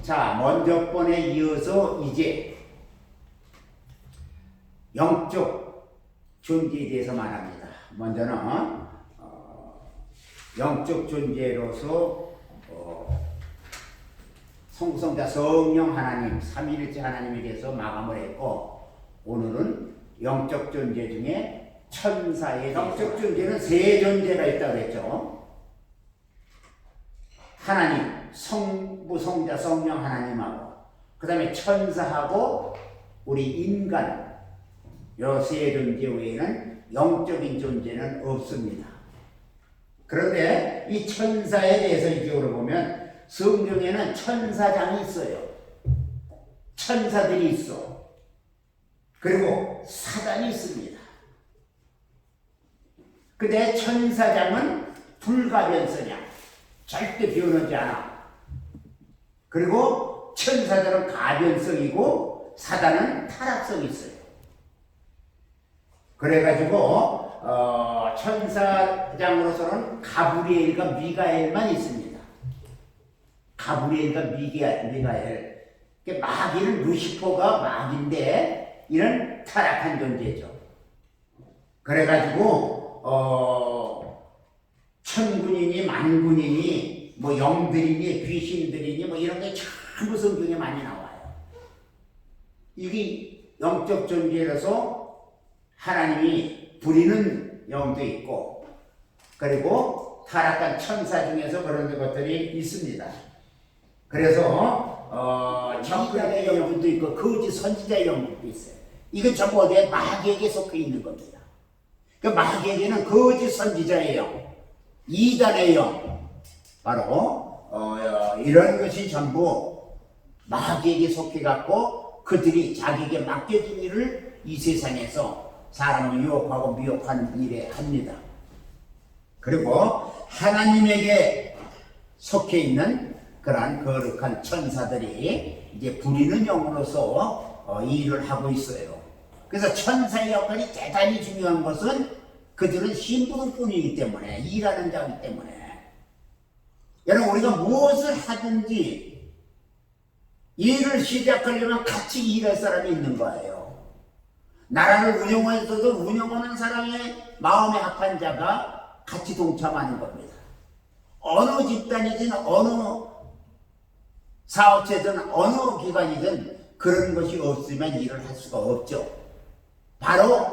자, 먼저 번에 이어서 이제 영적 존재에 대해서 말합니다. 먼저는 영적 존재로서 성부성자 성령 하나님, 삼위일체 하나님에 대해서 마감을 했고, 오늘은 영적 존재 중에 천사의 영적 존재는 세 존재가 있다고 했죠. 하나님, 성부, 성자, 성령 하나님하고, 그 다음에 천사하고 우리 인간, 이 세 존재 외에는 영적인 존재는 없습니다. 그런데 이 천사에 대해서 이쪽으로 보면 성경에는 천사장이 있어요. 천사들이 있어. 그리고 사단이 있습니다. 근데 천사장은 불가변성이야. 절대 변하지 않아. 그리고 천사들은 가변성이고 사단은 타락성이 있어요. 그래가지고 천사장으로서는 가브리엘과 미가엘만 있습니다. 가브리엘과 미가엘. 마귀는 루시퍼가 마귀인데 이런 타락한 존재죠. 그래가지고 천군이니 만군이니 뭐 영들이니 귀신들이니 뭐 이런 게 전부 성경에 많이 나와요. 이게 영적 존재라서 하나님이 부리는 영도 있고, 그리고 타락한 천사 중에서 그런 것들이 있습니다. 그래서 정글의 영분도 있고 거짓 선지자의 영분도 있어요. 이건 전부 어디에 마귀에게 속해 있는 겁니다. 그 마귀에게는 거짓 선지자의 영, 이단의 영, 바로 이런 것이 전부 마귀에게 속해 갖고 그들이 자기에게 맡겨진 일을 이 세상에서 사람을 유혹하고 미혹하는 일에 합니다. 그리고 하나님에게 속해 있는 그러한 거룩한 천사들이 이제 부리는 영으로서 이 일을 하고 있어요. 그래서 천사의 역할이 대단히 중요한 것은 그들은 신부들뿐이기 때문에, 일하는 자이기 때문에, 여러분 우리가 무엇을 하든지 일을 시작하려면 같이 일할 사람이 있는 거예요. 나라를 운영하면서도 운영하는 사람의 마음에 합한 자가 같이 동참하는 겁니다. 어느 집단이든 어느 사업체든 어느 기관이든 그런 것이 없으면 일을 할 수가 없죠. 바로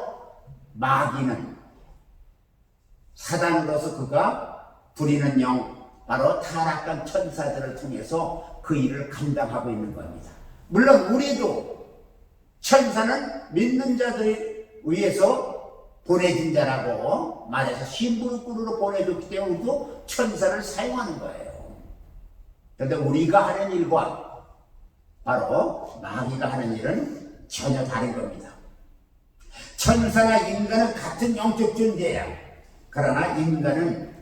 마귀는 사단으로서 그가 부리는 영, 바로 타락한 천사들을 통해서 그 일을 감당하고 있는 겁니다. 물론 우리도 천사는 믿는 자들을 위해서 보내진 자라고 말해서 신부로 보내줬기 때문에 우리도 천사를 사용하는 거예요. 그런데 우리가 하는 일과 바로 마귀가 하는 일은 전혀 다른 겁니다. 천사나 인간은 같은 영적 존재야. 그러나 인간은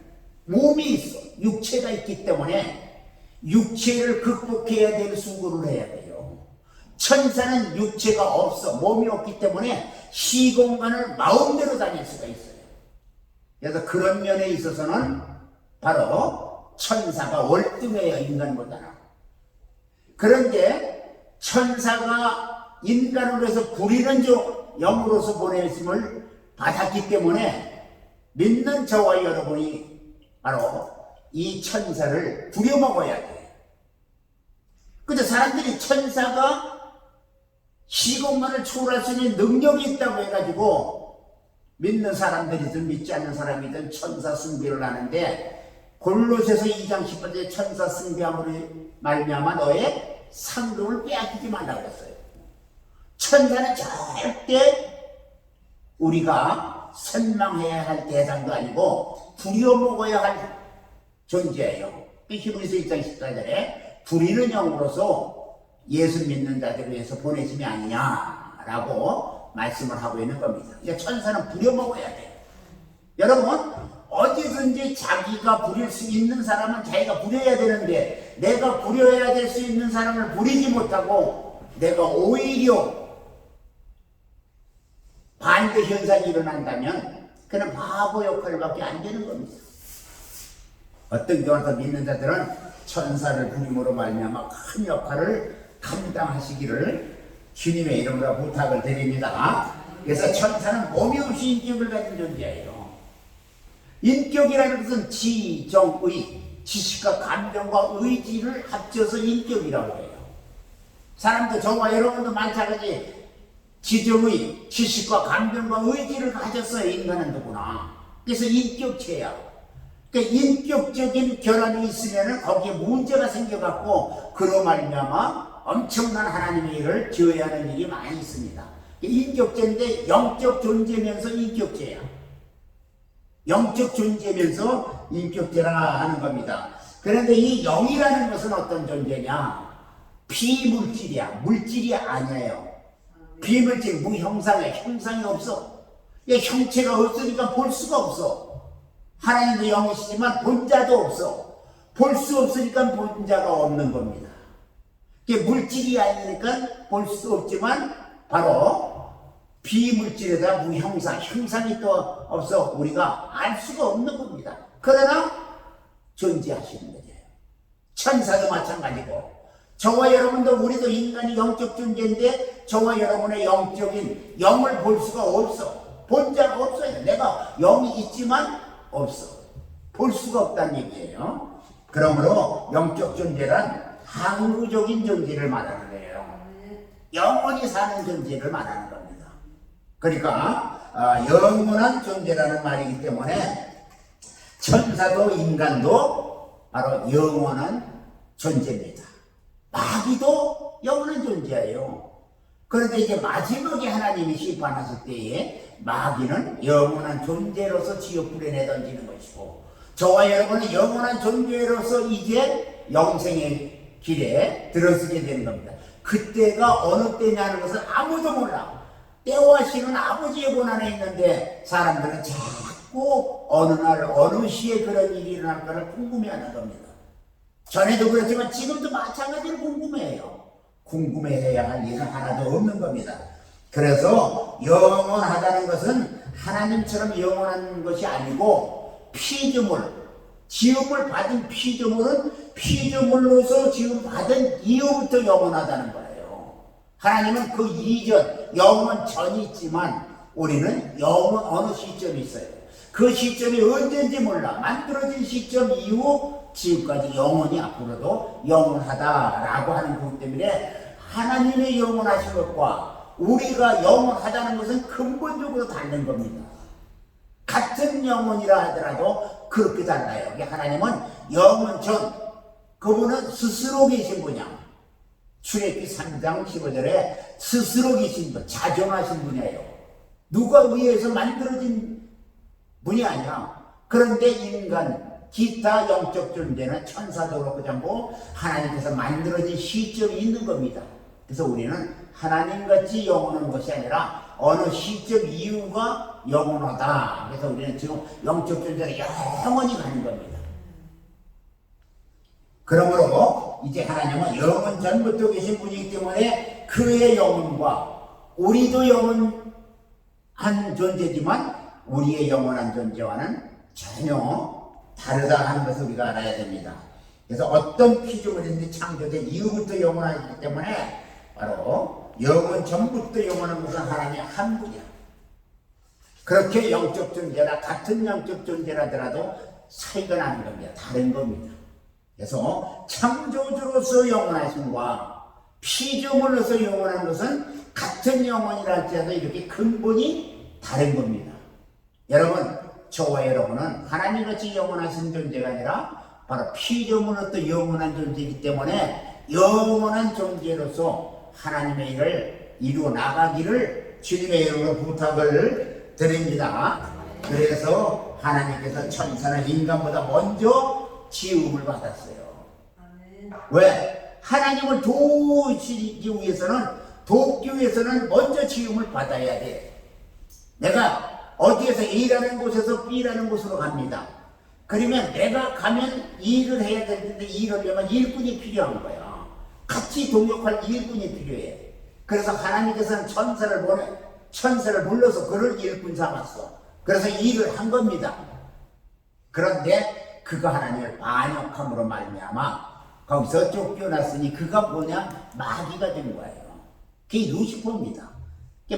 몸이 있어. 육체가 있기 때문에 육체를 극복해야 될 수고를 해야 돼요. 천사는 육체가 없어. 몸이 없기 때문에 시공간을 마음대로 다닐 수가 있어요. 그래서 그런 면에 있어서는 바로 천사가 월등해요, 인간보다는. 그런데 천사가 인간으로서 부리는 영으로서 보내심을 받았기 때문에 믿는 저와 여러분이 바로 이 천사를 부려먹어야 돼요. 근데 사람들이 천사가 시공간을 초월할 수 있는 능력이 있다고 해가지고 믿는 사람들이든 믿지 않는 사람이든 천사 숭배를 하는데, 골로새서 2장 10절에 천사 숭배함으로 말미암아 너의 상급을 빼앗기지 말라고 했어요. 천사는 절대 우리가 선망해야 할 대상도 아니고 부려먹어야 할 존재예요. 히브리서 1장 14절에 부리는 영으로서 예수 믿는 자들을 위해서 보내심이 아니냐라고 말씀을 하고 있는 겁니다. 그러니까 천사는 부려먹어야 돼요. 여러분, 어디든지 자기가 부릴 수 있는 사람은 자기가 부려야 되는데, 내가 부려야 될 수 있는 사람을 부리지 못하고 내가 오히려 반대 현상이 일어난다면 그는 바보 역할밖에 안 되는 겁니다. 어떤 경우도 믿는 자들은 천사를 부림으로 말미암아 큰 역할을 감당하시기를 주님의 이름으로 부탁을 드립니다. 그래서 천사는 몸이 없이 인격을 가진 존재예요. 인격이라는 것은 지, 정, 의, 지식과 감정과 의지를 합쳐서 인격이라고 해요. 사람도 저와 여러분도 마찬가지 지정의, 지식과 감정과 의지를 가졌어야 인간은 누구나. 그래서 인격체야. 그러니까 인격적인 결함이 있으면 거기에 문제가 생겨갖고 그로 말미암아 엄청난 하나님의 일을 지어야 하는 일이 많이 있습니다. 인격체인데 영적 존재면서 인격체야. 영적 존재면서 인격체라 하는 겁니다. 그런데 이 영이라는 것은 어떤 존재냐? 비물질이야. 물질이 아니에요. 비물질, 무형상이야. 형상이 없어. 형체가 없으니까 볼 수가 없어. 하나님도 영이시지만 본자도 없어. 볼 수 없으니까 본자가 없는 겁니다. 물질이 아니니까 볼 수 없지만 바로 비물질에다 무형상, 형상이 또 없어 우리가 알 수가 없는 겁니다. 그러나 존재하시는 거예요. 천사도 마찬가지고 저와 여러분도 우리도 인간이 영적 존재인데 저와 여러분의 영적인 영을 볼 수가 없어. 본자가 없어요. 내가 영이 있지만 없어. 볼 수가 없다는 얘기예요. 그러므로 영적 존재란 항구적인 존재를 말하는 거예요. 영원히 사는 존재를 말하는 겁니다. 그러니까 영원한 존재라는 말이기 때문에 천사도 인간도 바로 영원한 존재입니다. 마귀도 영원한 존재예요. 그런데 이제 마지막에 하나님이 심판하실 때에 마귀는 영원한 존재로서 지옥불에 내던지는 것이고 저와 여러분은 영원한 존재로서 이제 영생의 길에 들어서게 되는 겁니다. 그때가 어느 때냐는 것을 아무도 몰라. 때와 시는 아버지의 권한에 있는데 사람들은 자꾸 어느 날 어느 시에 그런 일이 일어날까를 궁금해하는 겁니다. 전에도 그렇지만 지금도 마찬가지로 궁금해해요. 궁금해해야 할 일은 하나도 없는 겁니다. 그래서 영원하다는 것은 하나님처럼 영원한 것이 아니고 피조물, 지음을 받은 피조물은 피조물로서 지음 받은 이후부터 영원하다는 거예요. 하나님은 그 이전, 영원 전이 있지만 우리는 영원 어느 시점이 있어요. 그 시점이 언제인지 몰라. 만들어진 시점 이후 지금까지 영원히 앞으로도 영원하다라고 하는 부분 때문에 하나님의 영원하신 것과 우리가 영원하다는 것은 근본적으로 다른 겁니다. 같은 영혼이라 하더라도 그렇게 달라요. 하나님은 영원 전, 그분은 스스로 계신 분이야. 출애굽기 3장 15절에 스스로 계신 분, 자정하신 분이에요. 누가 의해서 만들어진 분이 아니야. 그런데 인간, 기타 영적 존재는 천사도 그렇고 전부 하나님께서 만들어진 시점이 있는 겁니다. 그래서 우리는 하나님같이 영원한 것이 아니라 어느 시점 이유가 영원하다. 그래서 우리는 지금 영적 존재가 영원히 가는 겁니다. 그러므로 이제 하나님은 영원 전부터 계신 분이기 때문에 그의 영혼과 우리도 영원한 존재지만 우리의 영원한 존재와는 전혀 다르다 하는 것을 우리가 알아야 됩니다. 그래서 어떤 피조물인지 창조된 이후부터 영원하기 때문에 바로 영원 전부터 영원한 것은 하나님의 한 분이야. 그렇게 영적 존재라 같은 영적 존재라더라도 차이가 나는 겁니다. 다른 겁니다. 그래서 창조주로서 영원하심과 피조물로서 영원한 것은 같은 영혼이라 할지라도 이렇게 근본이 다른 겁니다. 여러분, 저와 여러분은 하나님같이 영원하신 존재가 아니라 바로 피조물로서 영원한 존재이기 때문에 영원한 존재로서 하나님의 일을 이루어 나가기를 주님의 이름으로 부탁을 드립니다. 그래서 하나님께서 천사는 인간보다 먼저 지음을 받았어요. 왜? 하나님을 돕기 위해서는 먼저 지음을 받아야 돼. 내가 어디에서 A라는 곳에서 B라는 곳으로 갑니다. 그러면 내가 가면 일을 해야 되는데 일을 하려면 일꾼이 필요한 거야. 같이 동역할 일꾼이 필요해. 그래서 하나님께서는 천사를 불러서 그를 일꾼 삼았어. 그래서 일을 한 겁니다. 그런데 그가 하나님을 반역함으로 말미암아 거기서 쫓겨났으니 그가 뭐냐? 마귀가 된 거예요. 그게 루시퍼입니다.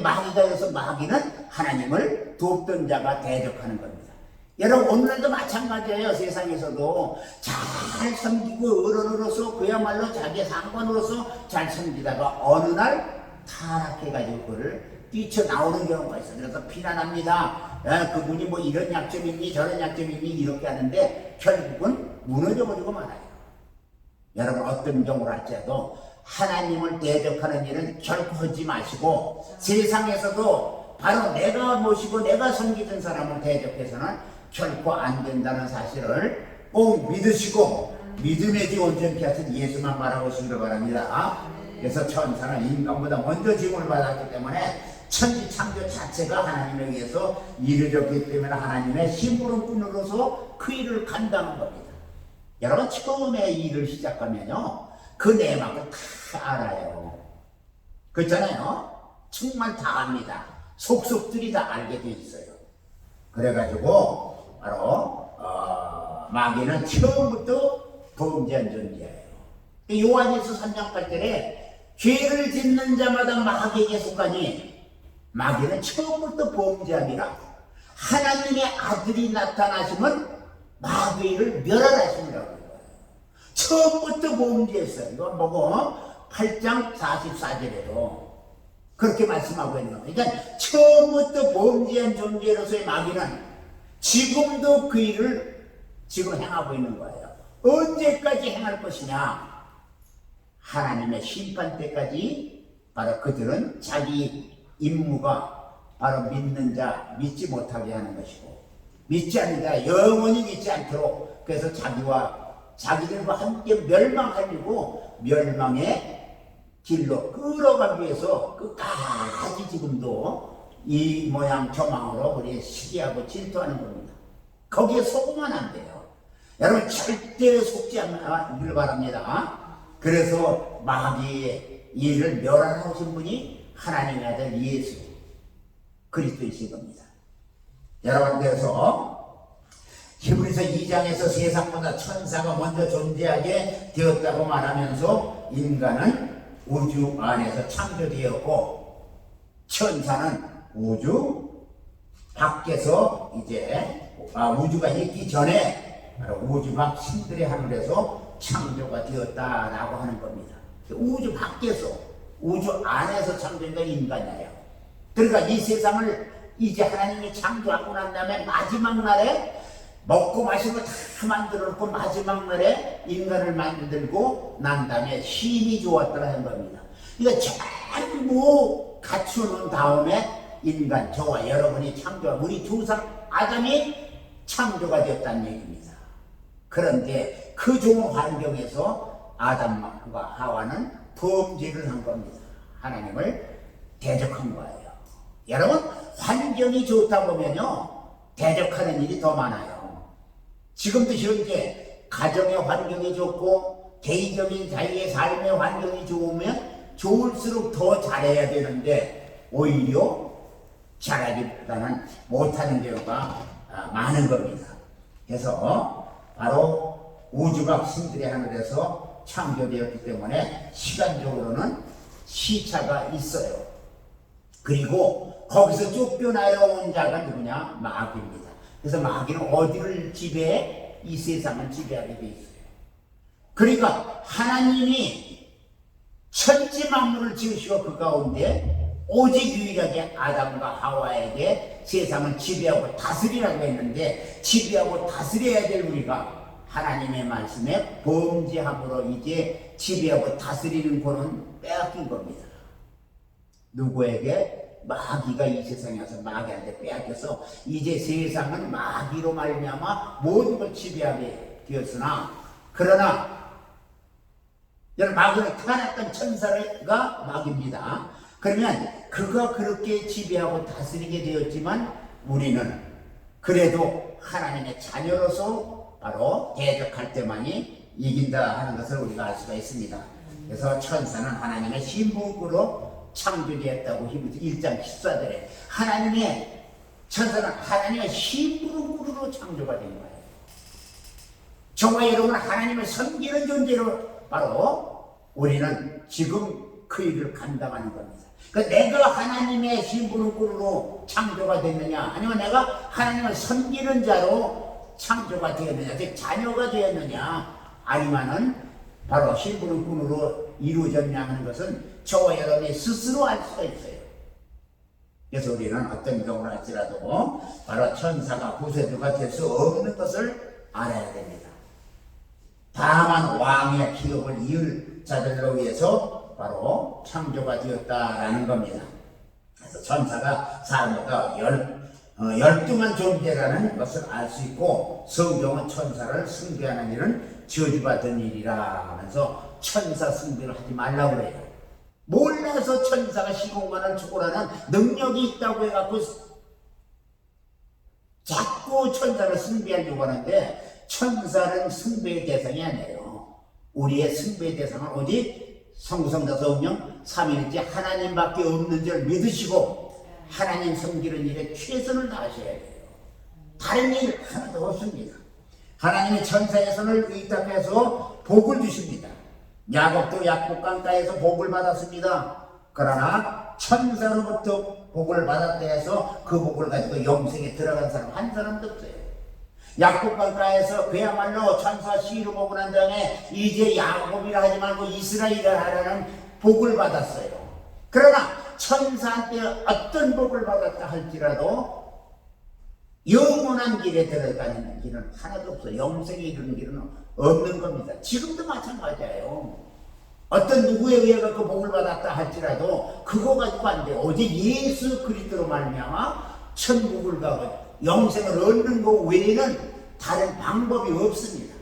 마귀가 돼서 마귀는 하나님을 돕던 자가 대적하는 겁니다. 여러분 오늘도 마찬가지예요. 세상에서도 잘 섬기고 어른으로서 그야말로 자기의 상관으로서 잘 섬기다가 어느 날 타락해가지고 그를 뛰쳐나오는 경우가 있어요. 그래서 비난합니다. 그분이 뭐 이런 약점이 있니 저런 약점이 있니 이렇게 하는데 결국은 무너져버리고 말아요. 여러분 어떤 경우를 할지라도 하나님을 대적하는 일은 결코 하지 마시고 세상에서도 바로 내가 모시고 내가 섬기던 사람을 대적해서는 결코 안 된다는 사실을 꼭 믿으시고 믿음의 지 온전케 하신 예수만 말하시기를 바랍니다. 그래서 천사는 인간보다 먼저 지음을 받았기 때문에 천지 창조 자체가 하나님에 의해서 이루어졌기 때문에 하나님의 심부름꾼으로서 그 일을 감당한 겁니다. 여러분 처음에 일을 시작하면요 그 내막을 다 알아요. 그렇잖아요. 정말 다 압니다. 속속들이 다 알게 돼 있어요. 그래가지고 바로 마귀는 처음부터 범죄한 존재예요. 요한일서 3장 8절에 죄를 짓는 자마다 마귀에게 속하니 마귀는 처음부터 범죄함이라 하나님의 아들이 나타나시면 마귀를 멸하라심이라고 해요. 처음부터 범죄했어요. 이거 보고 8장 44절에도 그렇게 말씀하고 있는 겁니다. 그러니까 처음부터 범죄한 존재로서의 마귀는 지금도 그 일을 지금 행하고 있는 거예요. 언제까지 행할 것이냐? 하나님의 심판 때까지 바로 그들은 자기 임무가 바로 믿는 자 믿지 못하게 하는 것이고 믿지 않는 자 영원히 믿지 않도록 그래서 자기들과 함께 멸망하려고 멸망의 길로 끌어가기 위해서 끝까지 지금도 이 모양 저망으로 우리 시기하고 질투하는 겁니다. 거기에 속으면 안 돼요. 여러분 절대 속지 않기를 바랍니다. 그래서 마귀의 일을 멸하러 오신 분이 하나님의 아들 예수 그리스도이신 겁니다. 여러분 그래서 히브리서 2장에서 세상보다 천사가 먼저 존재하게 되었다고 말하면서 인간은 우주 안에서 창조되었고 천사는 우주 밖에서 이제 우주가 있기 전에 우주 밖 신들의 하늘에서 창조가 되었다라고 하는 겁니다. 우주 밖에서 우주 안에서 창조된 건 인간이에요. 그러니까 이 세상을 이제 하나님이 창조하고 난 다음에 마지막 날에 먹고 마시고 다 만들어놓고 마지막 날에 인간을 만들고 난 다음에 힘이 좋았다는 겁니다. 그러니까 전부 갖추는 다음에 인간, 저와 여러분이 창조한 우리 조상 아담이 창조가 되었다는 얘기입니다. 그런데 그 좋은 환경에서 아담과 하와는 범죄를 한 겁니다. 하나님을 대적한 거예요. 여러분 환경이 좋다 보면요 대적하는 일이 더 많아요. 지금도 현재 가정의 환경이 좋고 개인적인 자기의 삶의 환경이 좋으면 좋을수록 더 잘해야 되는데 오히려 잘하기보다는 못하는 경우가 많은 겁니다. 그래서 바로 우주가 신들의 하늘에서 창조되었기 때문에 시간적으로는 시차가 있어요. 그리고 거기서 쫓겨나온 자가 누구냐? 마귀입니다. 그래서 마귀는 어디를 지배해? 이 세상을 지배하게 돼 있어요. 그러니까 하나님이 천지 만물을 지으시고 그 가운데 오직 유일하게 아담과 하와에게 세상을 지배하고 다스리라고 했는데 지배하고 다스려야 될 우리가 하나님의 말씀에 범죄함으로 이제 지배하고 다스리는 권은 빼앗긴 겁니다. 누구에게? 마귀가 이 세상에 와서 마귀한테 빼앗겨서 이제 세상은 마귀로 말미암아 모든 걸 지배하게 되었으나 그러나 여러분 마귀는 태어났던 천사가 마귀입니다. 그러면 그가 그렇게 지배하고 다스리게 되었지만 우리는 그래도 하나님의 자녀로서 바로 대적할 때만이 이긴다 하는 것을 우리가 알 수가 있습니다. 그래서 천사는 하나님의 신부로 창조되었다고 히브리서 1장 14절에 하나님의 천사는 하나님의 신부로 창조가 된 거예요. 저와 여러분은 하나님을 섬기는 존재로 바로 우리는 지금 그 일을 감당하는 겁니다. 그러니까 내가 하나님의 심부름꾼으로 창조가 됐느냐, 아니면 내가 하나님을 섬기는 자로 창조가 되었느냐, 즉 자녀가 되었느냐, 아니면은 바로 심부름꾼으로 이루어졌냐 하는 것은 저와 여러분이 스스로 알 수가 있어요. 그래서 우리는 어떤 경우를 할지라도 바로 천사가 구세주가 될 수 없는 것을 알아야 됩니다. 다만 왕의 기업을 이을 자들로 위해서 바로 창조가 되었다라는 겁니다. 그래서 천사가 사람보다 12만 존재라는 것을 알 수 있고, 성경은 천사를 숭배하는 일은 저주받은 일이라 하면서 천사 숭배를 하지 말라고 그래요. 몰라서 천사가 시공간을 초월하는 능력이 있다고 해갖고 자꾸 천사를 숭배하려고 하는데, 천사는 숭배의 대상이 아니에요. 우리의 숭배의 대상은 오직 성부성자 성령 삼위일체 하나님밖에 없는 줄 믿으시고 하나님 섬기는 일에 최선을 다하셔야 돼요. 다른 일 하나도 없습니다. 하나님이 천사의 손을 의탁해서 복을 주십니다. 야곱도 약복강가에서 복을 받았습니다. 그러나 천사로부터 복을 받았다 해서 그 복을 가지고 영생에 들어간 사람 한 사람도 없어요. 약복강가에서 그야말로 천사 시로 보고 난 다음에 이제 야곱이라 하지 말고 이스라엘이라 하라는 복을 받았어요. 그러나 천사한테 어떤 복을 받았다 할지라도 영원한 길에 들어가는 길은 하나도 없어요. 영생에 이르는 길은 없는 겁니다. 지금도 마찬가지예요. 어떤 누구에 의해 그 복을 받았다 할지라도 그거 가지고 안 돼요. 오직 예수 그리스도로 말미암아 천국을 가고 영생을 얻는 것 외에는 다른 방법이 없습니다.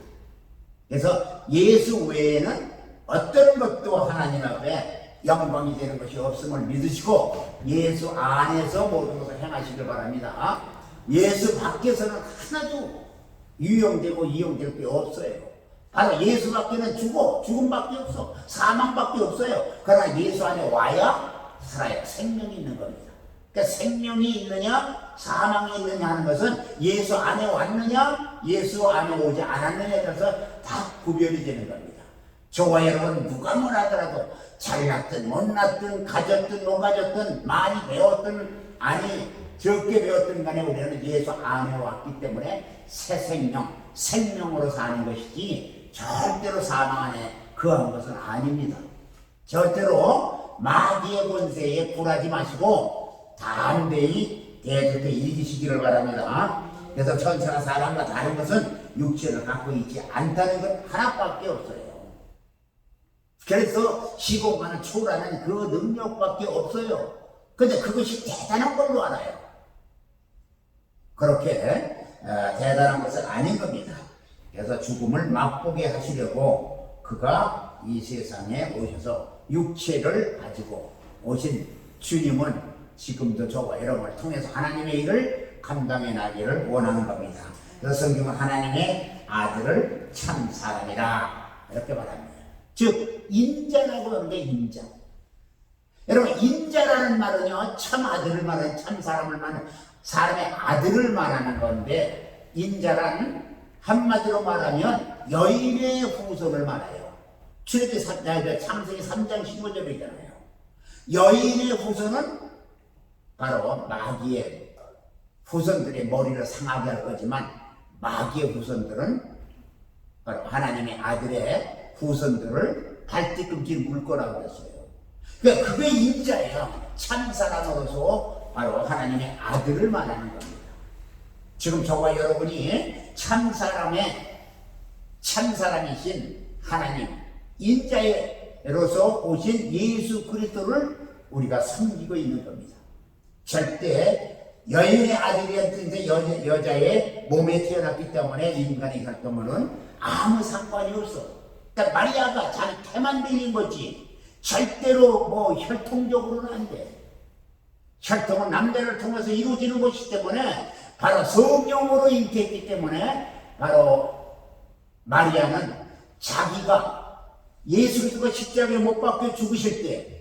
그래서 예수 외에는 어떤 것도 하나님 앞에 영광이 되는 것이 없음을 믿으시고 예수 안에서 모든 것을 행하시길 바랍니다. 예수 밖에서는 하나도 유용되고 이용될 게 없어요. 바로 예수 밖에는 죽음밖에 없어. 사망밖에 없어요. 그러나 예수 안에 와야 살아야 생명이 있는 겁니다. 그러니까 생명이 있느냐 사망이 있느냐 하는 것은 예수 안에 왔느냐 예수 안에 오지 않았느냐에 따라서 다 구별이 되는 겁니다. 저와 여러분 누가 뭐라 하더라도 잘났든 못났든 가졌든 못 가졌든 많이 배웠든 아니 적게 배웠든 간에 우리는 예수 안에 왔기 때문에 새 생명으로 사는 것이지 절대로 사망 안에 거한 것은 아닙니다. 절대로 마귀의 권세에 굴하지 마시고 담대히 대적에 이기시기를 바랍니다. 그래서 천사가 사람과 다른 것은 육체를 갖고 있지 않다는 것 하나밖에 없어요. 그래서 시공간을 초월하는 그 능력밖에 없어요. 근데 그것이 대단한 걸로 알아요. 그렇게 대단한 것은 아닌 겁니다. 그래서 죽음을 맛보게 하시려고 그가 이 세상에 오셔서 육체를 가지고 오신 주님은 지금도 저와 여러분을 통해서 하나님의 일을 감당해 나기를 원하는 겁니다. 그래서 성경은 하나님의 아들을 참 사람이라 이렇게 말합니다. 즉 인자라고 하는 게 인자. 여러분 인자라는 말은요 참 아들을 말하는 참 사람을 말하는 사람의 아들을 말하는 건데, 인자란 한마디로 말하면 여인의 후손을 말해요. 출애굽기 창세기 3장 15절이잖아요. 여인의 후손은 바로 마귀의 후손들의 머리를 상하게 할 거지만 마귀의 후손들은 바로 하나님의 아들의 후손들을 발뒤꿈치 물 거라고 그랬어요. 그러니까 그게 인자예요. 참 사람으로서 바로 하나님의 아들을 말하는 겁니다. 지금 저와 여러분이 참사람이신 하나님 인자로서 오신 예수 그리스도를 우리가 섬기고 있는 겁니다. 절대 여인의 아들이었는데 여자의 몸에 태어났기 때문에 인간의 혈통은 아무 상관이 없어. 그러니까 마리아가 자기 태만 빌린 거지 절대로 뭐 혈통적으로는 안 돼. 혈통은 남자를 통해서 이루어지는 것이기 때문에 바로 성령으로 잉태했기 때문에 바로 마리아는 자기가 예수 그리스도가 십자가에 못 박혀 죽으실 때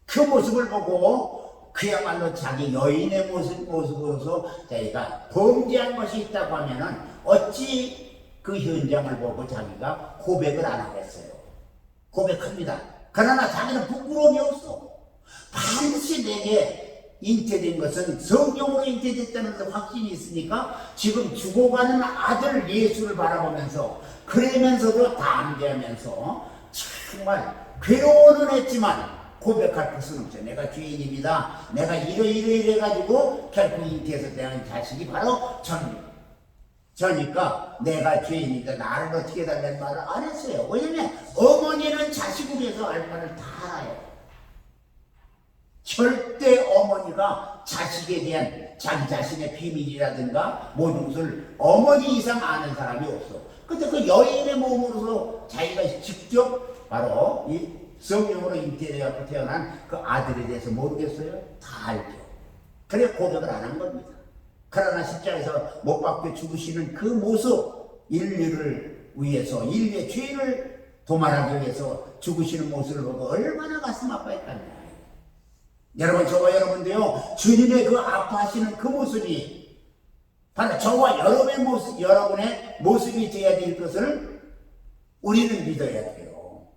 그 모습을 보고 그야말로 자기 여인의 모습으로서 자기가 범죄한 것이 있다고 하면은 어찌 그 현장을 보고 자기가 고백을 안 하겠어요. 고백합니다. 그러나 자기는 부끄러움이 없어. 반드시 내게 잉태된 것은 성령으로 잉태됐다는 확신이 있으니까 지금 죽어가는 아들 예수를 바라보면서 그러면서도 담대하면서 정말 괴로워는 했지만 고백할 것은 없죠. 내가 죄인입니다. 내가 이래가지고 결국 잉태해서 대한 자식이 바로 저니까 내가 죄인입니다. 나를 어떻게 해달라는 말을 안 했어요. 왜냐면 어머니는 자식을 위해서 알 바를 다 알아요. 절대 어머니가 자식에 대한 자기 자신의 비밀이라든가 모든 것을 어머니 이상 아는 사람이 없어. 근데 그 여인의 몸으로서 자기가 직접 바로 이 성령으로 잉태되어 태어난 그 아들에 대해서 모르겠어요? 다 알죠. 그래 고백을 안 한 겁니다. 그러나 십자가에서 못 박혀 죽으시는 그 모습, 인류를 위해서, 인류의 죄를 도말하기 위해서 죽으시는 모습을 보고 얼마나 가슴 아파했겠냐. 여러분, 저와 여러분도요, 주님의 그 아파하시는 그 모습이 바로 저와 여러분의 모습이 되어야 될 것을 우리는 믿어야 돼요.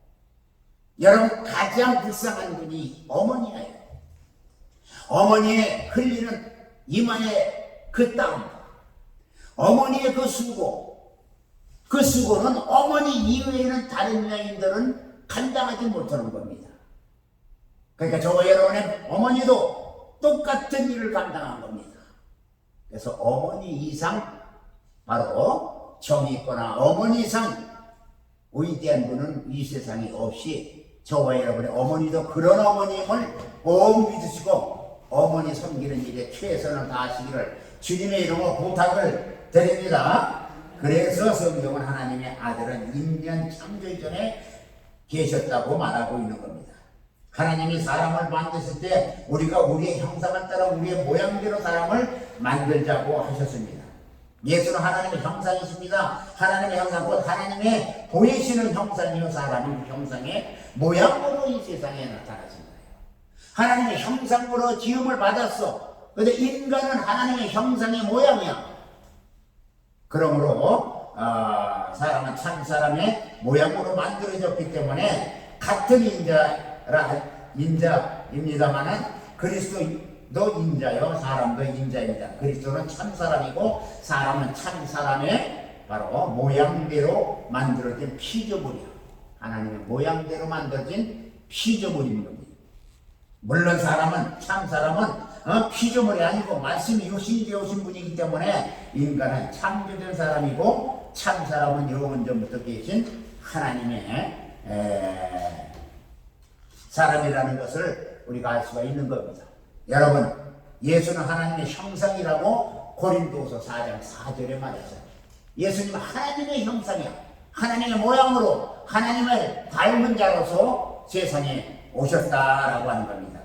여러분, 가장 불쌍한 분이 어머니예요. 어머니의 흘리는 이마의 그 땀, 어머니의 그 수고는 어머니 이외에는 다른 여인들은 감당하지 못하는 겁니다. 그러니까 저와 여러분의 어머니도 똑같은 일을 감당한 겁니다. 그래서 어머니 이상 바로 정이 있거나 어머니 이상 위대한 분은 이 세상에 없이 저와 여러분의 어머니도 그런 어머님을 꼭 믿으시고 어머니 섬기는 일에 최선을 다하시기를 주님의 이름으로 부탁을 드립니다. 그래서 성경은 하나님의 아들은 인년 창조 이전에 계셨다고 말하고 있는 겁니다. 하나님이 사람을 만드실 때 우리가 우리의 형상을 따라 우리의 모양대로 사람을 만들자고 하셨습니다. 예수는 하나님의 형상이십니다. 하나님의 형상, 곧 하나님의 보이시는 형상이요 사람은 형상의 모양으로 이 세상에 나타나신 거예요. 하나님의 형상으로 지음을 받았어. 그런데 인간은 하나님의 형상의 모양이야. 그러므로 사람은 참 사람의 모양으로 만들어졌기 때문에 같은 인자입니다만은 그리스도도 인자요 사람도 인자입니다. 그리스도는 참 사람이고 사람은 참 사람의 바로 모양대로 만들어진 피조물이야. 하나님의 모양대로 만들어진 피조물인 겁니다. 물론 참 사람은 피조물이 아니고 말씀이 육신이 되어오신 분이기 때문에 인간은 창조된 사람이고 참 사람은 영원 전부터 계신 하나님의 사람이라는 것을 우리가 알 수가 있는 겁니다. 여러분, 예수는 하나님의 형상이라고 고린도서 4장 4절에 말했어요. 예수님은 하나님의 형상이야. 하나님의 모양으로 하나님을 닮은 자로서 세상에 오셨다라고 하는 겁니다.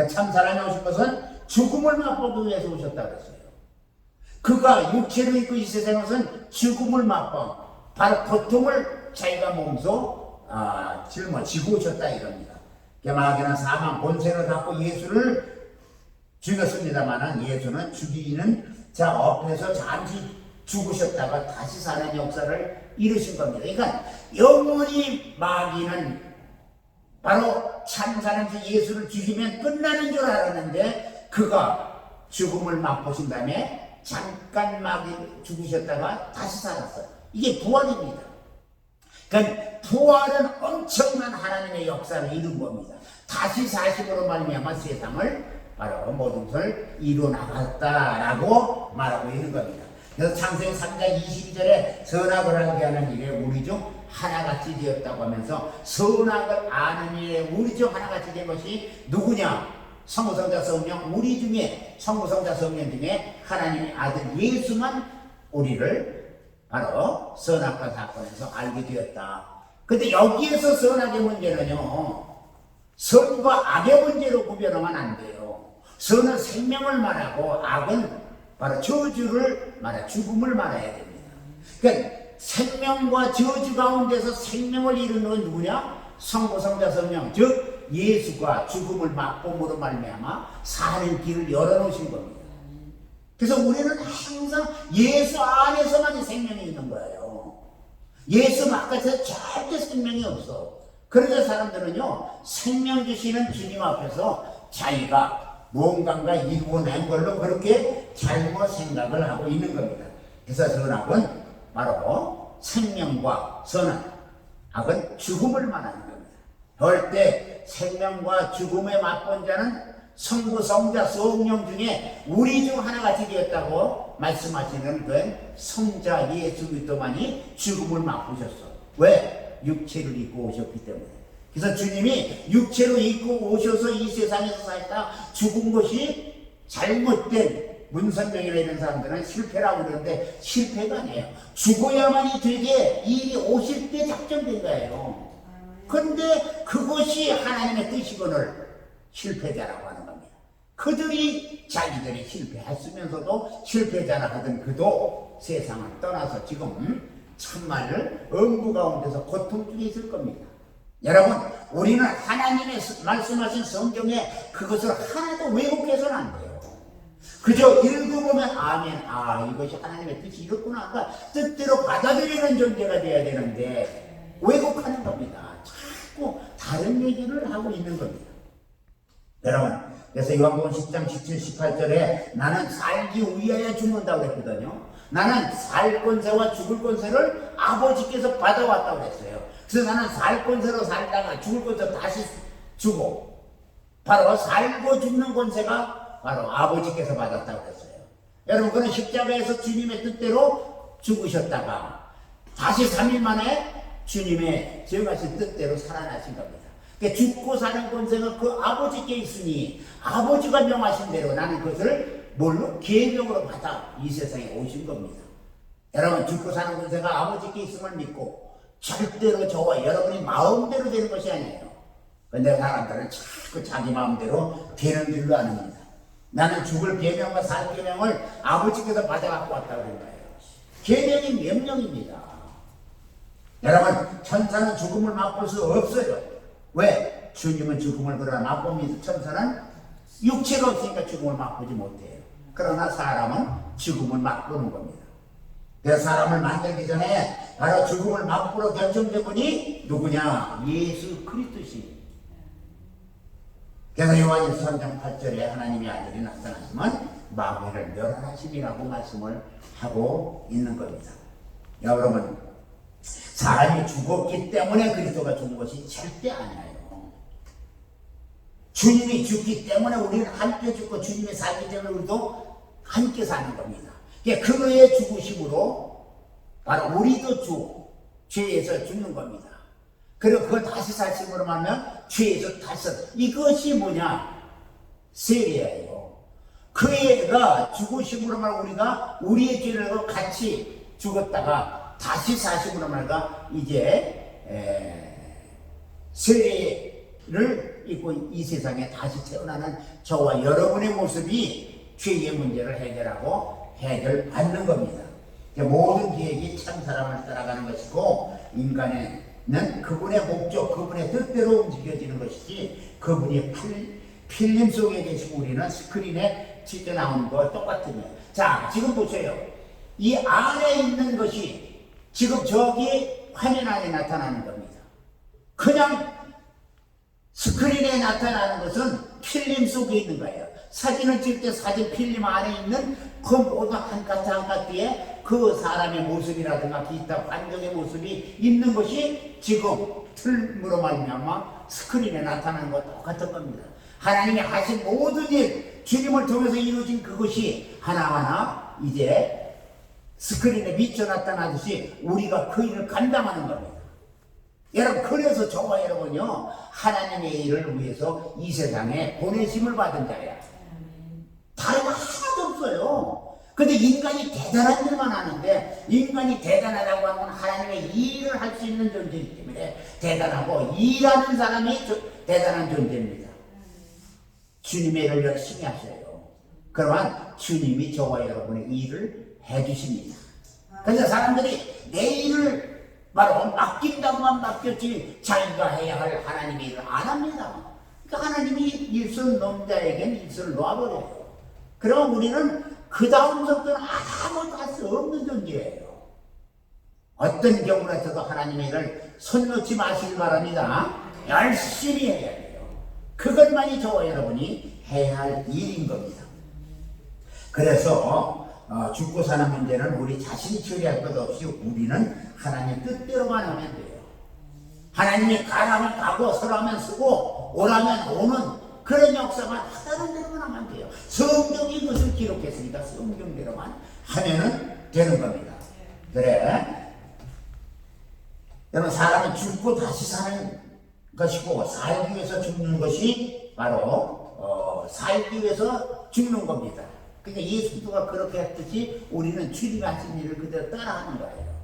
참 사람이 오신 것은 죽음을 맛보기 위해서 오셨다 그랬어요. 그가 육체로 있고 이 세상에서는 죽음을 맛보 바로 고통을 자기가 몸소 짊어지고 오셨다 이겁니다. 마귀는 사망 권세를 갖고 예수를 죽였습니다만 예수는 죽이는 자 앞에서 잠시 죽으셨다가 다시 사는 역사를 이루신 겁니다. 그러니까 영원히 마귀는 바로 참 사람이 예수를 죽이면 끝나는 줄 알았는데 그가 죽음을 맛보신 다음에 잠깐 마귀 죽으셨다가 다시 살았어요. 이게 부활입니다. 그러니까 부활은 엄청난 하나님의 역사를 이룬 겁니다. 다시 사심으로 말미암아 세상을 바로 모든 것을 이루어나갔다라고 말하고 있는 겁니다. 그래서 창세기 3장 22절에 선악을 알게 하는 일에 우리 중 하나같이 되었다고 하면서 선악을 아는 일에 우리 중 하나같이 된 것이 누구냐? 성부성자 성령 우리 중에 성부성자 성령 중에 하나님의 아들 예수만 우리를 바로 선악과 사건에서 알게 되었다. 근데 여기에서 선악의 문제는요, 선과 악의 문제로 구별하면 안 돼요. 선은 생명을 말하고 악은 바로 저주를 말해 죽음을 말해야 됩니다. 그러니까 생명과 저주 가운데서 생명을 이루는 건 누구냐? 성부 성자 성령 즉 예수가 죽음을 맛봄으로 말미암아 사는 길을 열어놓으신 겁니다. 그래서 우리는 항상 예수 안에서만 생명이 있는 거예요. 예수 바깥에서 절대 생명이 없어. 그래서 사람들은요, 생명 주시는 주님 앞에서 자기가 무언가가 이루어낸 걸로 그렇게 잘못 생각을 하고 있는 겁니다. 그래서 선악은 바로 생명과 선악, 악은 죽음을 말하는 겁니다. 절대 생명과 죽음에 맛본 자는 성부, 성자, 성령 중에 우리 중 하나같이 되었다고 말씀하시는 그 성자 예수 그리스도만이 죽음을 맛보셨어. 왜? 육체를 입고 오셨기 때문에. 그래서 주님이 육체로 입고 오셔서 이 세상에서 살다 죽은 것이 잘못된 문선명이나 이런 사람들은 실패라고 그러는데 실패가 아니에요. 죽어야만이 되게 일이 오실 때 작정된 거예요. 그런데 그것이 하나님의 뜻이거늘 실패자라고 하는 겁니다. 그들이 자기들이 실패했으면서도 실패자라 하던 그도 세상을 떠나서 지금 참말 엄부 가운데서 고통 중에 있을 겁니다. 여러분, 우리는 하나님의 말씀하신 성경에 그것을 하나도 왜곡해서는 안 돼요. 그저 읽어보면 아멘, 이것이 하나님의 뜻이 이렇구나 하고 뜻대로 받아들이는 존재가 돼야 되는데 왜곡하는 겁니다. 자꾸 다른 얘기를 하고 있는 겁니다. 여러분, 그래서 요한복음 10장 17, 18절에 나는 살기 위하여 죽는다고 그랬거든요. 나는 살 권세와 죽을 권세를 아버지께서 받아왔다고 그랬어요. 그래서 나는 살 권세로 살다가 죽을 권세로 다시 주고, 바로 살고 죽는 권세가 바로 아버지께서 받았다고 그랬어요. 여러분, 그는 십자가에서 주님의 뜻대로 죽으셨다가 다시 3일 만에 주님의 정하신 뜻대로 살아나신 겁니다. 그러니까 죽고 사는 권세가 그 아버지께 있으니 아버지가 명하신 대로 나는 그것을 뭘로? 계명으로 받아 이 세상에 오신 겁니다. 여러분, 죽고 사는 권세가 아버지께 있음을 믿고 절대로 저와 여러분이 마음대로 되는 것이 아니에요. 그런데 사람들은 자꾸 자기 마음대로 되는 줄로 아닙니다. 나는 죽을 계명과 살 계명을 아버지께서 받아갖고 왔다고 그런 거예요. 계명이 명령입니다. 여러분, 천사는 죽음을 맛볼 수 없어요. 왜? 주님은 죽음을 그러나 맛봅니다. 천사는 육체가 없으니까 죽음을 맛보지 못해요. 그러나 사람은 죽음을 맛보는 겁니다. 그래서 사람을 만들기 전에 바로 죽음을 맛보러 결정된 분이 누구냐? 예수 그리스도시. 그래서 요한일서 3장 8절에 하나님의 아들이 나타나시면 마귀를 멸하심이라고 말씀을 하고 있는 겁니다. 여러분, 사람이 죽었기 때문에 그리스도가 죽은 것이 절대 아니에요. 주님이 죽기 때문에 우리는 함께 죽고 주님이 살기 때문에 우리도 함께 사는 겁니다. 그의 죽으심으로 바로 우리도 죄에서 죽는 겁니다. 그리고 그걸 다시 사심으로 말하면 죄에서 다시 이것이 뭐냐? 세례예요. 그가 죽으심으로 말 우리가 우리의 죄를 같이 죽었다가 다시 사심으로 말가 이제 세례를 입고 이 세상에 다시 태어나는 저와 여러분의 모습이 죄의 문제를 해결하고 해결받는 겁니다. 모든 계획이 참 사람을 따라가는 것이고 인간은 그분의 목적, 그분의 뜻대로 움직여지는 것이지 그분이 필름 속에 계시고 우리는 스크린에 찍혀 나오는 거 똑같으면. 자, 지금 보세요. 이 안에 있는 것이 지금 저기 화면 안에 나타나는 겁니다. 그냥 스크린에 나타나는 것은 필름 속에 있는 거예요. 사진을 찍을 때 사진 필름 안에 있는 그 모든 한 가지 한 가지에 그 사람의 모습이라든가 기타 환경의 모습이 있는 것이 지금 틀므로 말미암아 스크린에 나타나는 것과 똑같은 겁니다. 하나님이 하신 모든 일, 주님을 통해서 이루어진 그것이 하나하나 이제 스크린에 비춰 나타나듯이 우리가 그 일을 감당하는 겁니다. 여러분, 그래서 저와 여러분요, 하나님의 일을 위해서 이 세상에 보내심을 받은 자야. 다른 거 하나도 없어요. 근데 인간이 대단한 일만 하는데, 인간이 대단하다고 하는 건 하나님의 일을 할 수 있는 존재이기 때문에 대단하고, 일하는 사람이 대단한 존재입니다. 주님의 일을 열심히 하셔요. 그러면 주님이 저와 여러분의 일을 해주십니다. 그래서 사람들이 내 일을 바로 맡긴다고만 맡겼지 자기가 해야 할 하나님의 일을 안 합니다. 그러니까 하나님이 일선 놓은 자에게는 일선을 놓아버려요. 그럼 우리는 그 다음부터는 아무것도 할 수 없는 존재예요. 어떤 경우나 있어도 하나님의 일을 손 놓지 마시길 바랍니다. 열심히 해야 돼요. 그것만이 저와 여러분이 해야 할 일인 겁니다. 그래서 죽고 사는 문제는 우리 자신이 처리할 것 없이 우리는 하나님 뜻대로만 하면 돼요. 하나님이 가라면 가고 서라면 서고 오라면 오는 그런 역사만 하다는 대로만 하면 돼요. 성경이 그것을 기록했으니까 성경대로만 하면은 되는 겁니다. 그래, 여러분, 사람은 죽고 다시 사는 것이고 살기 위해서 죽는 것이 바로 살기 위해서 죽는 겁니다. 그러니까 예수가 그렇게 했듯이 우리는 주님하신 일을 그대로 따라하는 거예요.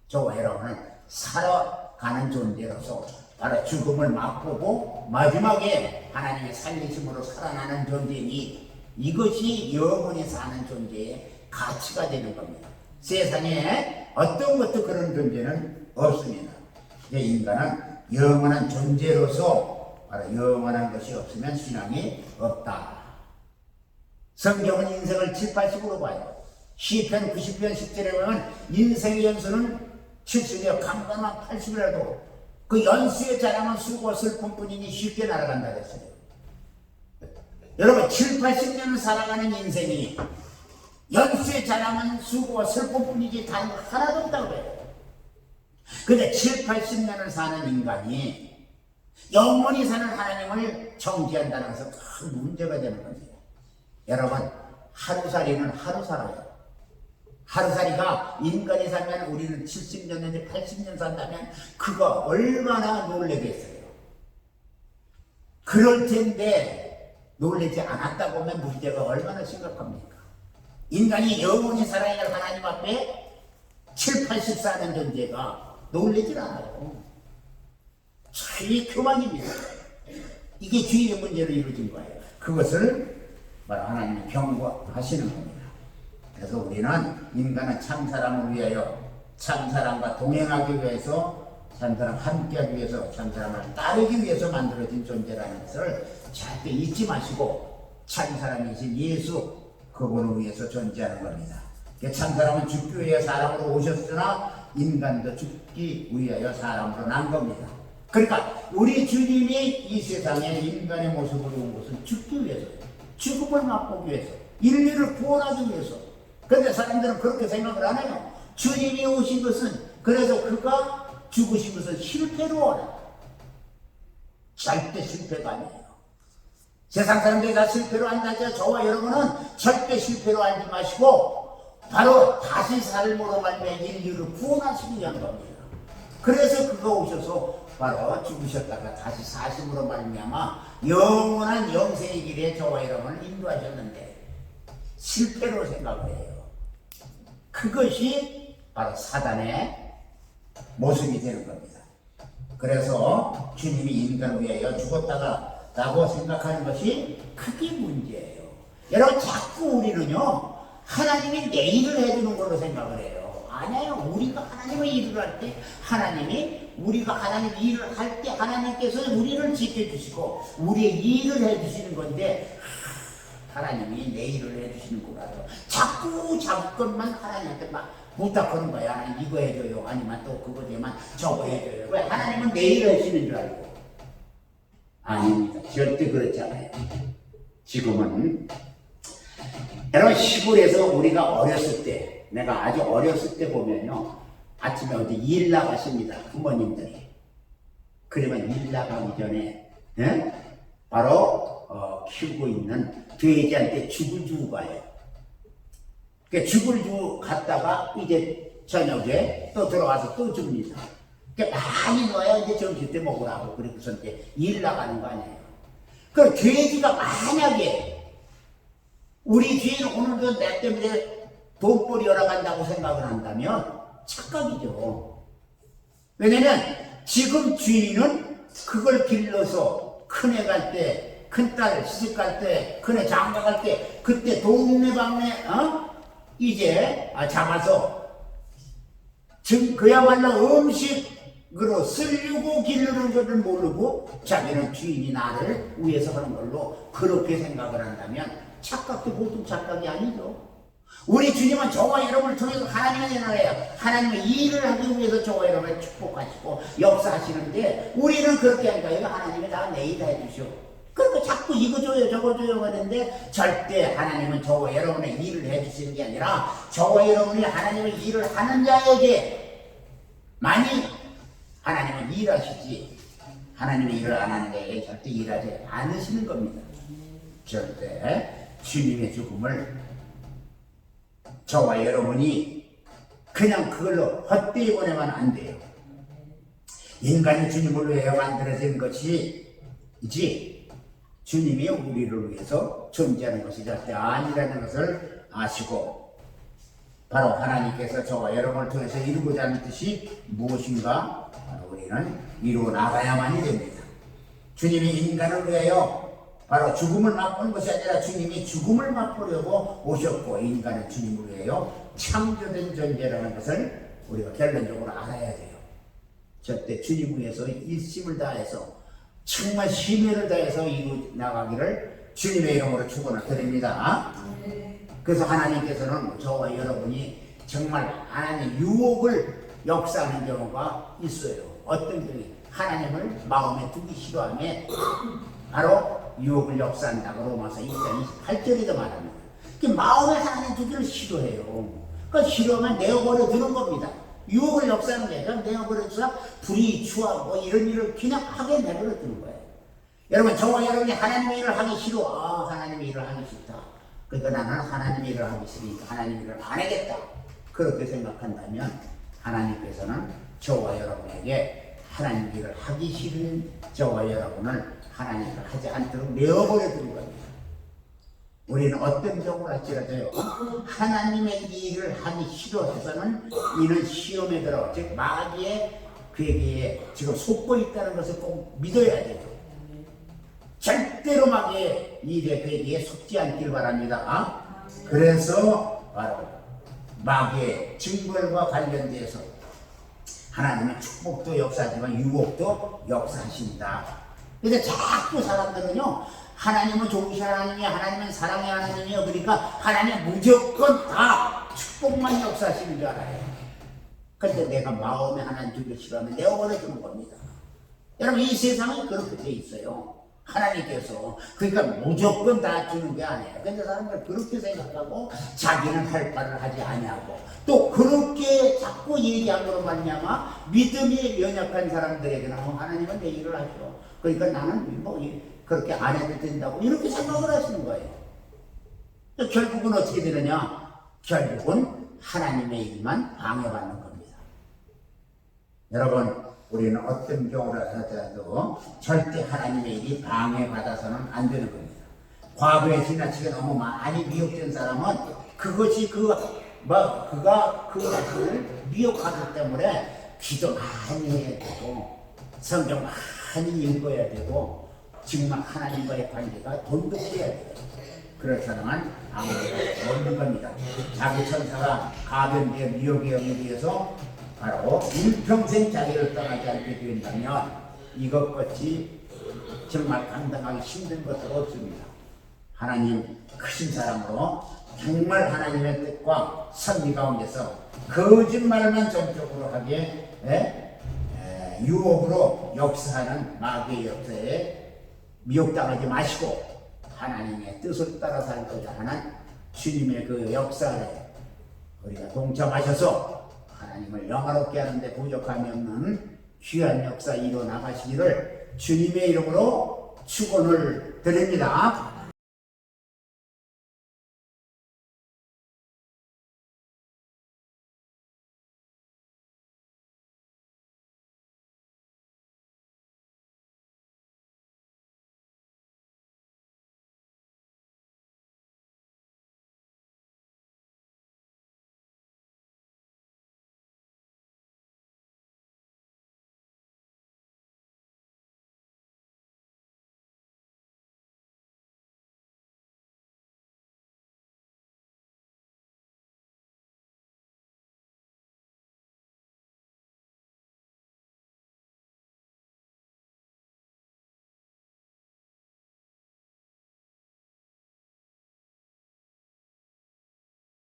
저와 여러분은 살아가는 존재로서 바로 죽음을 맛보고 마지막에 하나님의 살리심으로 살아나는 존재니 이것이 영원히 사는 존재의 가치가 되는 겁니다. 세상에 어떤 것도 그런 존재는 없습니다. 인간은 영원한 존재로서 바로 영원한 것이 없으면 신앙이 없다. 성경은 인생을 7, 80으로 봐요. 시편 90편 10절에 보면 인생의 연수는 70이요 강건한 80이라도 그 연수의 자랑은 수고와 슬픔뿐이니 쉽게 날아간다 그랬어요. 여러분, 7, 80년을 살아가는 인생이 연수의 자랑은 수고와 슬픔뿐이지 다른 거 하나도 없다고 해요. 근데 7, 80년을 사는 인간이 영원히 사는 하나님을 정죄한다는 것은 큰 문제가 되는 겁니다. 여러분, 하루살이는 하루 살아요. 하루살이가 인간이 살면 우리는 70년 내지 80년 산다면 그거 얼마나 놀라겠어요. 그럴 텐데 놀라지 않았다고 하면 문제가 얼마나 심각합니까? 인간이 영원히 살아야 할 하나님 앞에 7, 80 사는 존재가 놀라질 않아요. 이게 교만입니다. 이게 주의의 문제로 이루어진 거예요. 그것을 바로 하나님이 경고하시는 겁니다. 그래서 우리는 인간은 참사람을 위하여 참사람과 동행하기 위해서 참사람 함께하기 위해서 참사람을 따르기 위해서 만들어진 존재라는 것을 절대 잊지 마시고 참사람이신 예수 그분을 위해서 존재하는 겁니다. 참사람은 죽기 위해 사람으로 오셨으나 인간도 죽기 위하여 사람으로 난 겁니다. 그러니까 우리 주님이 이 세상에 인간의 모습으로 온 것은 죽기 위해서예요. 죽음을 맛보기 위해서, 인류를 구원하기 위해서. 그런데 사람들은 그렇게 생각을 안 해요. 주님이 오신 것은, 그래서 그가 죽으신 것은 실패로 오라. 절대 실패가 아니에요. 세상 사람들이 다 실패로 한다죠. 저와 여러분은 절대 실패로 알지 마시고 바로 다시 삶으로 말미암아 인류를 구원하시기 위한 겁니다. 그래서 그가 오셔서 바로 죽으셨다가 다시 사심으로 말미암아 영원한 영생의 길에 저와 여러분을 인도하셨는데 실패로 생각을 해요. 그것이 바로 사단의 모습이 되는 겁니다. 그래서 주님이 인간을 위하여 죽었다고 생각하는 것이 크게 문제예요. 여러분, 자꾸 우리는요 하나님이 내 일을 해주는 걸로 생각을 해요. 아니에요. 우리가 하나님의 일을 할 때 우리가 하나님 일을 할 때 하나님께서 우리를 지켜주시고 우리의 일을 해주시는 건데 하나님이 내 일을 해주시는구나. 자꾸 것만 하나님한테 막 부탁하는 거야. 하나님 이거 해줘요. 아니면 또 그거 되면 저거 해줘요. 왜? 하나님은 내 일을 하시는 줄 알고. 아닙니다. 절대 그렇지 않아요. 지금은 여러분, 시골에서 우리가 어렸을 때, 내가 아주 어렸을 때 보면요, 아침에 어디 일 나가십니다. 부모님들이. 그러면 일 나가기 전에 바로 키우고 있는 돼지한테 죽을 주고 가요. 그러니까 죽을 주고 갔다가 이제 저녁에 또 들어와서 또 줍니다. 그러니까 많이 넣어야 이제 점심 때 먹으라고. 그리고서 이제 일 나가는 거 아니에요. 그 돼지가 만약에 우리 주인은 오늘도 내 때문에 돈벌이 열어간다고 생각을 한다면 착각이죠. 왜냐면 지금 주인은 그걸 길러서 큰애 갈 때, 큰딸 시집 갈 때, 큰애 장가 갈 때, 그때 동네방네 이제 잡아서 그야말로 음식으로 쓰려고 기르는 것을 모르고 자기는 주인이 나를 위해서 하는 걸로 그렇게 생각을 한다면 착각도 보통 착각이 아니죠. 우리 주님은 저와 여러분을 통해서 하나님의 나라예요. 하나님의 일을 하기 위해서 저와 여러분을 축복하시고 역사하시는데 우리는 그렇게 하니까 이거 하나님이 다 내일다 해주시오. 그리고 자꾸 이거 줘요 저거 줘요 하는데 절대 하나님은 저와 여러분의 일을 해주시는 게 아니라 저와 여러분이 하나님의 일을 하는 자에게 많이 하나님은 일하시지 하나님의 일을 안 하는 자에게 절대 일하지 않으시는 겁니다. 절대 주님의 죽음을 저와 여러분이 그냥 그걸로 헛되이 보내면 안 돼요. 인간이 주님을 위해 만들어진 것이지 주님이 우리를 위해서 존재하는 것이 절대 아니라는 것을 아시고 바로 하나님께서 저와 여러분을 통해서 이루고자 하는 뜻이 무엇인가 바로 우리는 이루어 나가야만이 됩니다. 주님이 인간을 위하여 바로 죽음을 맛보는 것이 아니라 주님이 죽음을 맛보려고 오셨고 인간은 주님을 위하여 창조된 존재라는 것을 우리가 결론적으로 알아야 돼요. 절대 주님 위해서 일심을 다해서 정말 심혈을 다해서 이루 나가기를 주님의 이름으로 축원을 드립니다. 그래서 하나님께서는 저와 여러분이 정말 하나님의 유혹을 역사하는 경우가 있어요. 어떤 경우에 하나님을 마음에 두기 싫어하며 바로 유혹을 역사한다고 로마서 1장 28절에도 말합니다. 마음에 하나님 두기를 싫어해요. 그러니까 싫어하면 내어버려 두는 겁니다. 유혹을 역사하는 게 아니라 내어버려서 불이 추하고 이런 일을 그냥 하게 내버려 두는 거예요. 여러분 저와 여러분이 하나님의 일을 하기 싫어. 하나님의 일을 하기 싫다. 그러니까 나는 하나님의 일을 하기 싫으니까 하나님의 일을 안 하겠다. 그렇게 생각한다면 하나님께서는 저와 여러분에게 하나님의 일을 하기 싫은 저와 여러분을 하나님을 하지 않도록 내어버려 두는 겁니다. 우리는 어떤 경우를 할지라도요 하나님의 일을 하기 싫어해서는 이는 시험에 들어 즉 마귀의 괴계에 지금 속고 있다는 것을 꼭 믿어야 돼요. 절대로 마귀의 일의 괴계에 속지 않길 바랍니다. 그래서 바로 마귀의 증거과 관련돼서 하나님은 축복도 역사하지만 유혹도 역사하신다. 근데 자꾸 사람들은요 하나님은 좋으신 하나님이 하나님은 사랑의 하나님이요 그러니까 하나님 무조건 다 축복만 역사하시는 줄 알아요. 근데 내가 마음에 하나님 두기 싫어하면 내어버려주는 겁니다. 여러분 이 세상은 그렇게 돼 있어요. 하나님께서 그러니까 무조건 다 주는 게 아니에요. 근데 사람들 그렇게 생각하고 자기는 할 바를 하지 아니하고 또 그렇게 자꾸 얘기함으로 말미암아 믿음이 연약한 사람들에게는 하나님은 내 일을 하죠. 그러니까 나는 뭐 그렇게 안 해도 된다고 이렇게 생각을 하시는 거예요. 결국은 어떻게 되느냐? 결국은 하나님의 일만 방해받는 겁니다. 여러분 우리는 어떤 경우를 하더라도 절대 하나님의 일이 방해받아서는 안 되는 겁니다. 과거에 지나치게 너무 많이 미혹된 사람은 그것이 그가 그 자신을 미혹하기 때문에 기도 많이 해야 되고 성경 많이 읽어야 되고 정말 하나님과의 관계가 돈독해야 돼요. 그런 사람은 아무래도 없는 겁니다. 자기 천사가 가변기의 미혹의 영에 의해서 바로 일평생 자기를 떠나지 않게 된다면 이것같이 정말 감당하기 힘든 것도 없습니다. 하나님 크신 사람으로 정말 하나님의 뜻과 섭리 가운데서 거짓말만 전적으로 하게 유혹으로 역사하는 마귀의 역사에 미혹당하지 마시고 하나님의 뜻을 따라 살고자 하는 주님의 그 역사에 우리가 동참하셔서 하나님을 영화롭게 하는데 부족함이 없는 귀한 역사 이루어 나가시기를 주님의 이름으로 축원을 드립니다.